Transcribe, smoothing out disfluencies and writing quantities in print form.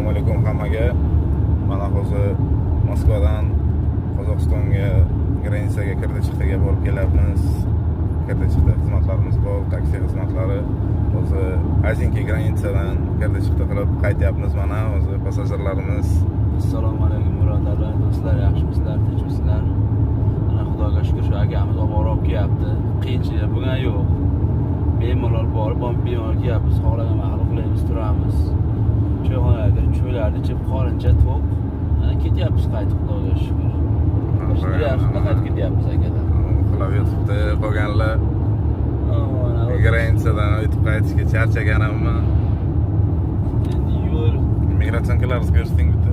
Assalomu alaykum hammaga. Mana hozir Moskvadan Qozog'istonga granitsaga kirdi-chiqdiga borib kelyapmiz. Kirdi-chiqdi xizmatlarimiz bor, taksi xizmatlari. Hozir Azinki granitsadan kirdi-chiqdi qilib qaytyapmiz. Mana hozir passajirlarimiz. Assalomu alaykum birodarlar, do'stlar, yaxshimisizlar, tinchmisizlar? Mana Xudoga shukr, shu akamiz olib kelyapti. Qiyinchilik bo'lgan yo'q. Bemalol borib, bemalol kelyapmiz. Xohlagan mahal uxlaymiz, turamiz. Choyxonaga kirib, choylarni ichib, qorincha to'q. Mana ketyapmiz qaytib, Xudoga shukr. Yaxshi qaytib ketyapmiz akadan. Uxlab yotibdi, qolganlar granitsadan o'tib qaytishga charchaganman. Endi yo'l Migratsionkalarni ko'rsatding bitta.